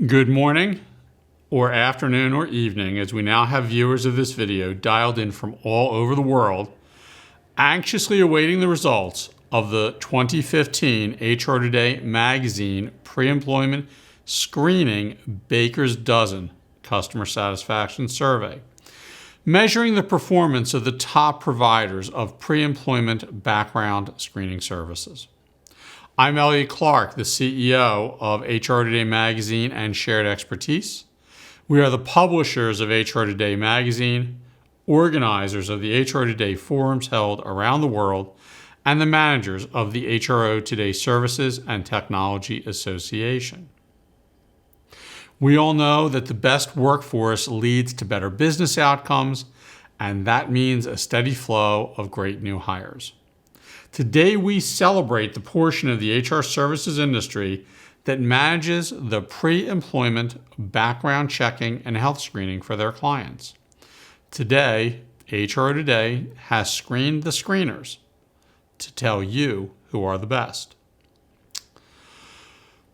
Good morning, or afternoon, or evening, as we now have viewers of this video dialed in from all over the world, anxiously awaiting the results of the 2015 HR Today magazine pre-employment screening Baker's Dozen customer satisfaction survey, measuring the performance of the top providers of pre-employment background screening services. I'm Elliot Clark, the CEO of HR Today Magazine and Shared Expertise. We are the publishers of HR Today Magazine, organizers of the HR Today forums held around the world, and the managers of the HRO Today Services and Technology Association. We all know that the best workforce leads to better business outcomes, and that means a steady flow of great new hires. Today, we celebrate the portion of the HR services industry that manages the pre-employment background checking and health screening for their clients. Today, HRO Today has screened the screeners to tell you who are the best.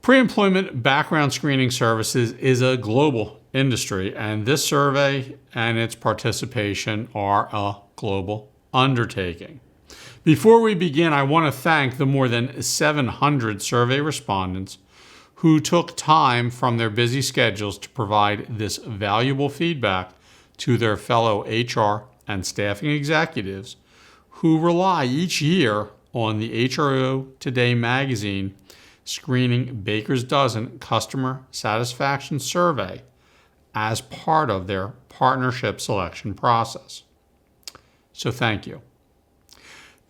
Pre-employment background screening services is a global industry, and this survey and its participation are a global undertaking. Before we begin, I want to thank the more than 700 survey respondents who took time from their busy schedules to provide this valuable feedback to their fellow HR and staffing executives who rely each year on the HRO Today magazine screening Baker's Dozen customer satisfaction survey as part of their partnership selection process. So thank you.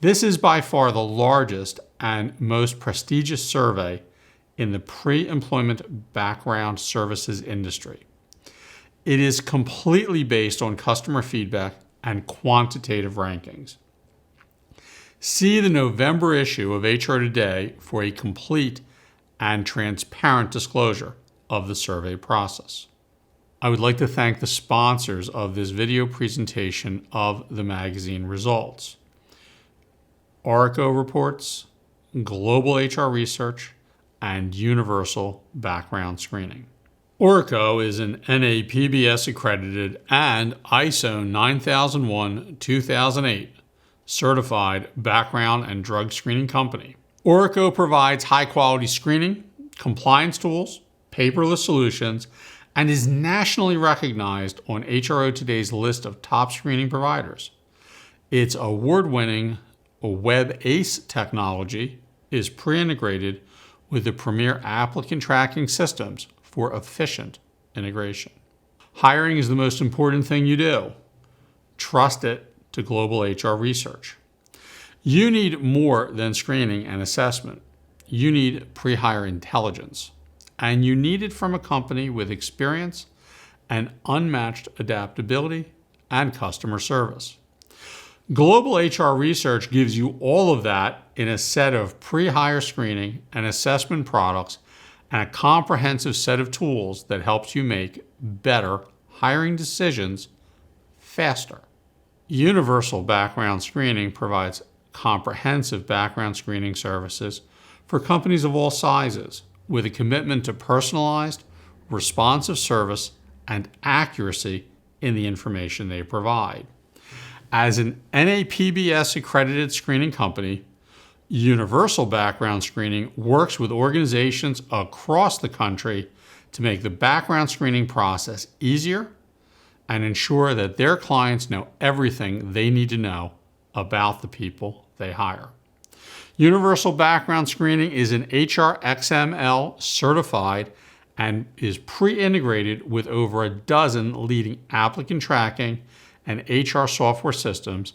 This is by far the largest and most prestigious survey in the pre-employment background services industry. It is completely based on customer feedback and quantitative rankings. See the November issue of HR Today for a complete and transparent disclosure of the survey process. I would like to thank the sponsors of this video presentation of the magazine results: HRO Reports, Global HR Research, and Universal Background Screening. HRO is an NAPBS accredited and ISO 9001-2008 certified background and drug screening company. HRO provides high-quality screening, compliance tools, paperless solutions, and is nationally recognized on HRO Today's list of top screening providers. Its award-winning Web ACE technology is pre-integrated with the premier applicant tracking systems for efficient integration. Hiring is the most important thing you do. Trust it to global HR research. You need more than screening and assessment. You need pre-hire intelligence, and you need it from a company with experience and unmatched adaptability and customer service. Global HR Research gives you all of that in a set of pre-hire screening and assessment products and a comprehensive set of tools that helps you make better hiring decisions faster. Universal Background Screening provides comprehensive background screening services for companies of all sizes with a commitment to personalized, responsive service and accuracy in the information they provide. As an NAPBS accredited screening company, Universal Background Screening works with organizations across the country to make the background screening process easier and ensure that their clients know everything they need to know about the people they hire. Universal Background Screening is an HRXML certified and is pre-integrated with over a dozen leading applicant tracking and HR software systems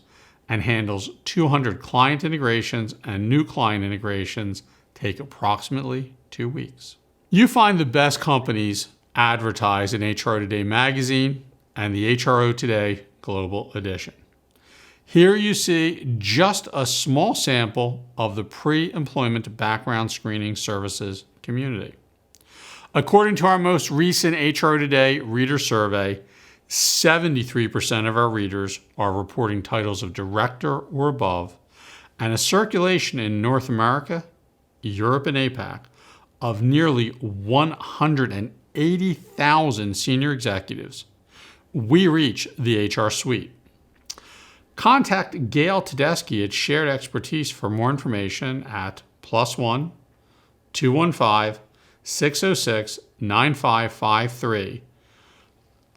and handles 200 client integrations, and new client integrations take approximately 2 weeks. You find the best companies advertised in HR Today magazine and the HRO Today Global Edition. Here you see just a small sample of the pre-employment background screening services community. According to our most recent HR Today reader survey, 73% of our readers are reporting titles of director or above, and a circulation in North America, Europe, and APAC of nearly 180 80,000 senior executives. We reach the HR suite. Contact Gail Tedeschi at Shared Expertise for more information at +1 215 606 9553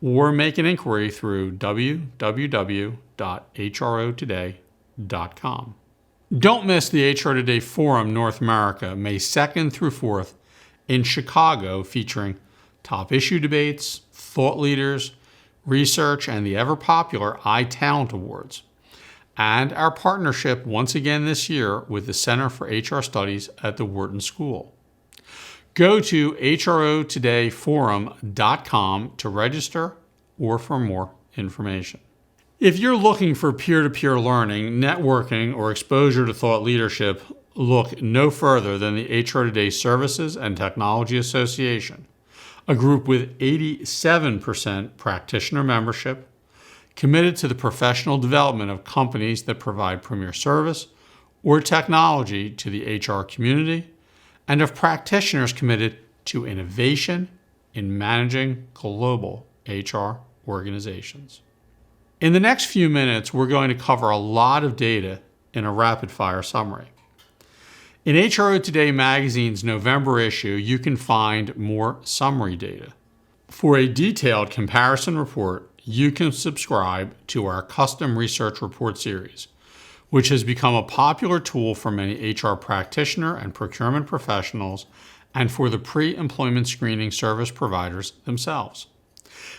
or make an inquiry through www.hrotoday.com. Don't miss the HR Today Forum North America, May 2nd through 4th in Chicago, featuring top issue debates, thought leaders, research, and the ever-popular iTalent Awards. And our partnership once again this year with the Center for HR Studies at the Wharton School. Go to HROtodayforum.com to register or for more information. If you're looking for peer-to-peer learning, networking, or exposure to thought leadership, look no further than the HR Today Services and Technology Association, a group with 87% practitioner membership, committed to the professional development of companies that provide premier service or technology to the HR community, and of practitioners committed to innovation in managing global HR organizations. In the next few minutes, we're going to cover a lot of data in a rapid-fire summary. In HRO Today magazine's November issue, you can find more summary data. For a detailed comparison report, you can subscribe to our custom research report series, which has become a popular tool for many HR practitioner and procurement professionals and for the pre-employment screening service providers themselves.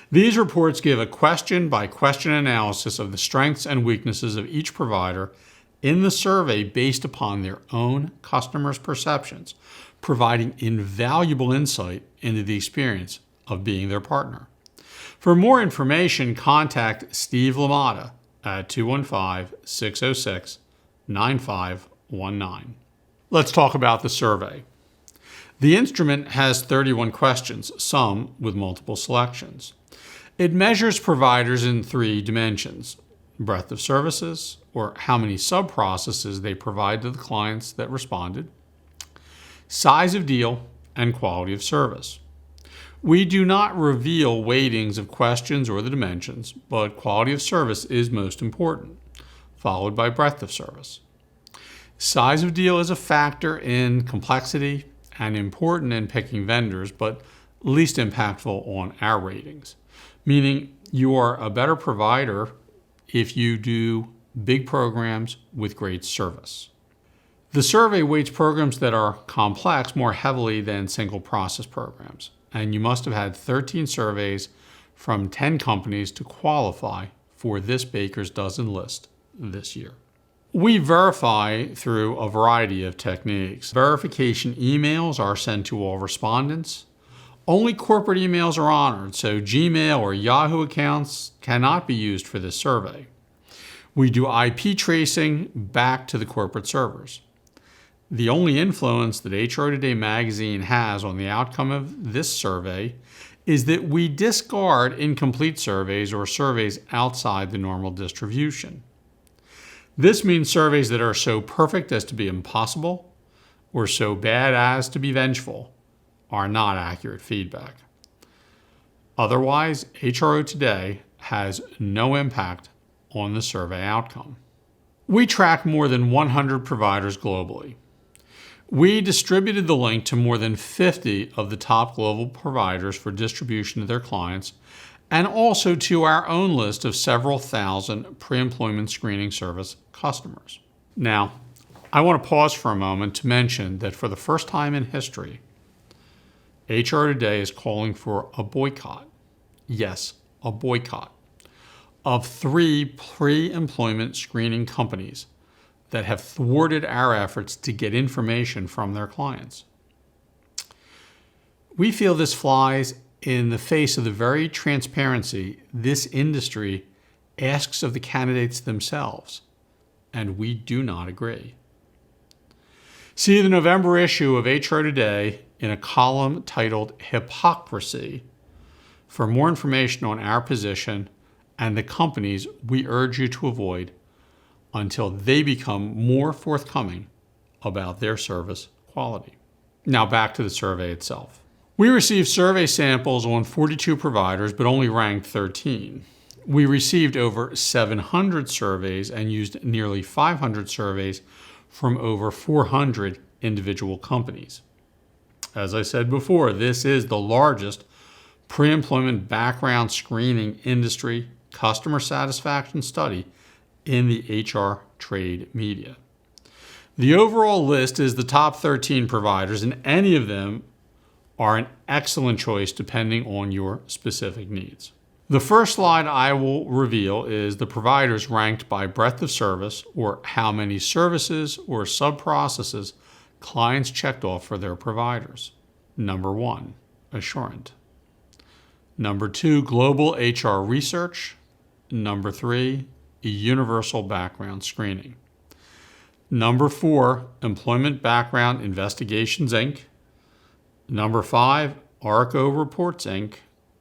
These reports give a question-by-question analysis of the strengths and weaknesses of each provider in the survey based upon their own customers' perceptions, providing invaluable insight into the experience of being their partner. For more information, contact Steve LaMotta at 215-606-9519. Let's talk about the survey. The instrument has 31 questions, some with multiple selections. It measures providers in 3 dimensions: breadth of services, or how many sub-processes they provide to the clients that responded, size of deal, and quality of service. We do not reveal weightings of questions or the dimensions, but quality of service is most important, followed by breadth of service. Size of deal is a factor in complexity and important in picking vendors, but least impactful on our ratings, meaning you are a better provider if you do big programs with great service. The survey weights programs that are complex more heavily than single process programs, and you must have had 13 surveys from 10 companies to qualify for this Baker's Dozen list this year. We verify through a variety of techniques. Verification emails are sent to all respondents. Only corporate emails are honored, so Gmail or Yahoo accounts cannot be used for this survey. We do IP tracing back to the corporate servers. The only influence that HRO Today magazine has on the outcome of this survey is that we discard incomplete surveys or surveys outside the normal distribution. This means surveys that are so perfect as to be impossible or so bad as to be vengeful are not accurate feedback. Otherwise, HRO Today has no impact on the survey outcome. We track more than 100 providers globally. We distributed the link to more than 50 of the top global providers for distribution to their clients, and also to our own list of several thousand pre-employment screening service customers. Now, I want to pause for a moment to mention that for the first time in history, HRO Today is calling for a boycott. Yes, a boycott of 3 pre-employment screening companies that have thwarted our efforts to get information from their clients. We feel this flies in the face of the very transparency this industry asks of the candidates themselves, and we do not agree. See the November issue of HRO Today in a column titled Hypocrisy for more information on our position and the companies we urge you to avoid until they become more forthcoming about their service quality. Now back to the survey itself. We received survey samples on 42 providers, but only ranked 13. We received over 700 surveys and used nearly 500 surveys from over 400 individual companies. As I said before, this is the largest pre-employment background screening industry customer satisfaction study in the HR trade media. The overall list is the top 13 providers, and any of them are an excellent choice depending on your specific needs. The first slide I will reveal is the providers ranked by breadth of service, or how many services or sub-processes clients checked off for their providers. Number 1, Assurant. Number 2, Global HR Research. Number 3, Universal Background Screening. Number 4, Employment Background Investigations, Inc. Number 5, HRO Reports, Inc.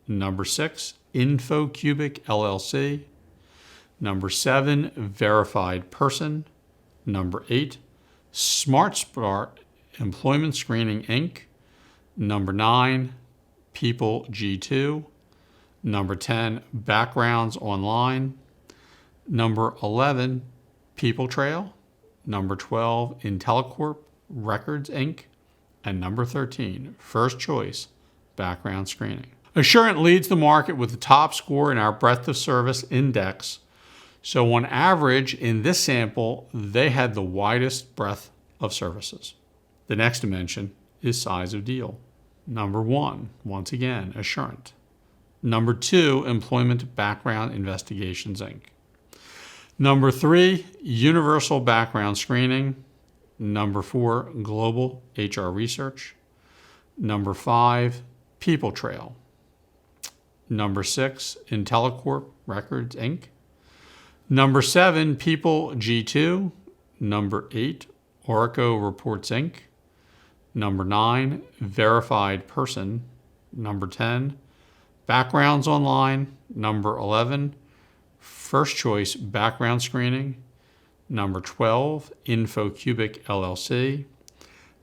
Number 6, InfoCubic, LLC. Number 7, Verified Person. Number 8, SmartStart Employment Screening, Inc. Number 9, People G2. Number 10, Backgrounds Online. Number 11, People Trail. Number 12, IntelliCorp Records, Inc. And number 13, First Choice Background Screening. Assurant leads the market with the top score in our breadth of service index. So on average, in this sample, they had the widest breadth of services. The next dimension is size of deal. Number 1, once again, Assurant. Number 2, Employment Background Investigations, Inc. Number 3, Universal Background Screening. Number 4, Global HR Research. Number 5, People Trail. Number 6, IntelliCorp Records, Inc. Number 7, People G2. Number 8, HRO Reports, Inc. Number 9, Verified Person. Number 10, Backgrounds Online. Number 11, First Choice Background Screening. Number 12, InfoCubic, LLC.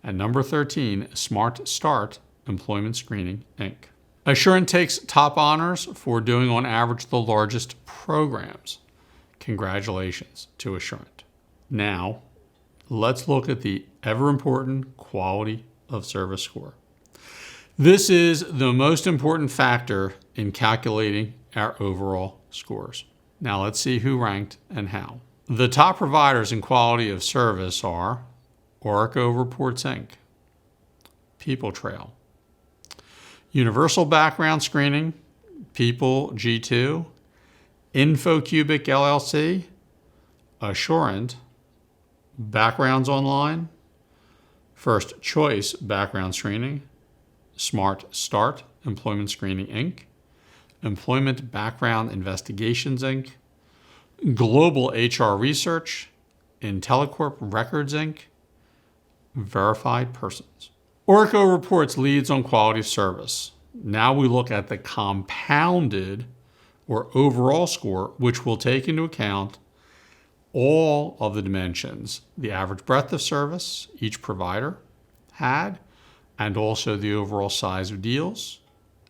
And number 13, SmartStart Employment Screening, Inc. Assurant takes top honors for doing on average the largest programs. Congratulations to Assurant. Now, let's look at the ever-important quality of service score. This is the most important factor in calculating our overall scores. Now let's see who ranked and how. The top providers in quality of service are HRO Reports, Inc., People Trail, Universal Background Screening, People G2, InfoCubic, LLC, Assurant, Backgrounds Online, First Choice Background Screening, SmartStart Employment Screening, Inc., Employment Background Investigations, Inc., Global HR Research, IntelliCorp Records, Inc., Verified Persons. HRO Reports leads on quality of service. Now we look at the compounded or overall score, which will take into account all of the dimensions, the average breadth of service each provider had, and also the overall size of deals,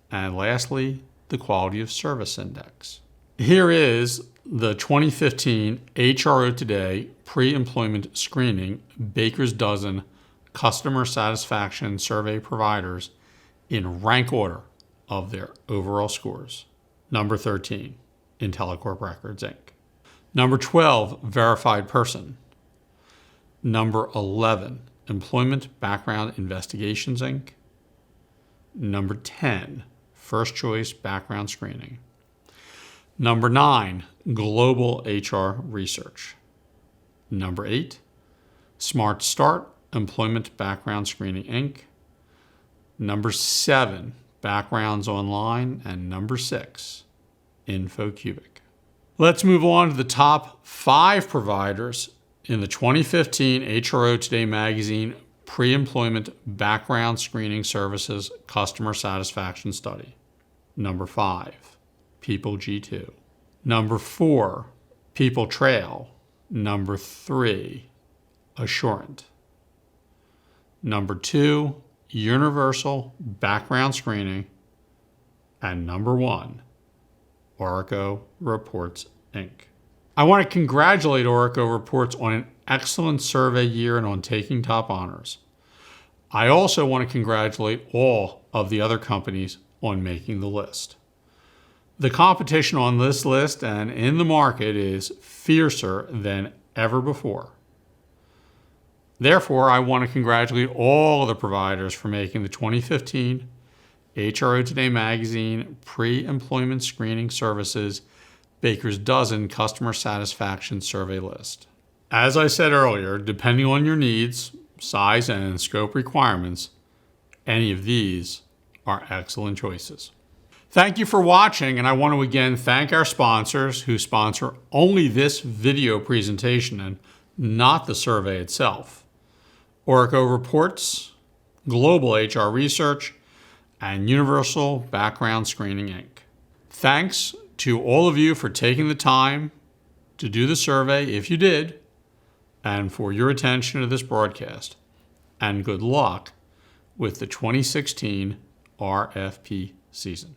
and lastly, the quality of service index. Here is the 2015 HRO Today Pre-Employment Screening Baker's Dozen Customer Satisfaction Survey providers in rank order of their overall scores. Number 13, IntelliCorp Records, Inc. Number 12, Verified Person. Number 11, Employment Background Investigations, Inc. Number 10, First Choice Background Screening. Number 9, Global HR Research. Number 8, SmartStart Employment Background Screening, Inc. Number 7, Backgrounds Online. And number 6, InfoCubic. Let's move on to the top 5 providers in the 2015 HRO Today magazine Pre-Employment Background Screening Services Customer Satisfaction Study. Number 5, People G2. Number 4, People Trail. Number 3, Assurant. Number 2, universal background screening, and number 1, Oracle Reports, Inc. I want to congratulate Oracle Reports on an excellent survey year and on taking top honors. I also want to congratulate all of the other companies on making the list. The competition on this list and in the market is fiercer than ever before. Therefore, I want to congratulate all the providers for making the 2015 HRO Today Magazine Pre-Employment Screening Services Baker's Dozen Customer Satisfaction Survey list. As I said earlier, depending on your needs, size, and scope requirements, any of these are excellent choices. Thank you for watching, and I want to again thank our sponsors who sponsor only this video presentation and not the survey itself. Oracle Reports, Global HR Research, and Universal Background Screening, Inc. Thanks to all of you for taking the time to do the survey, if you did, and for your attention to this broadcast. And good luck with the 2016 RFP season.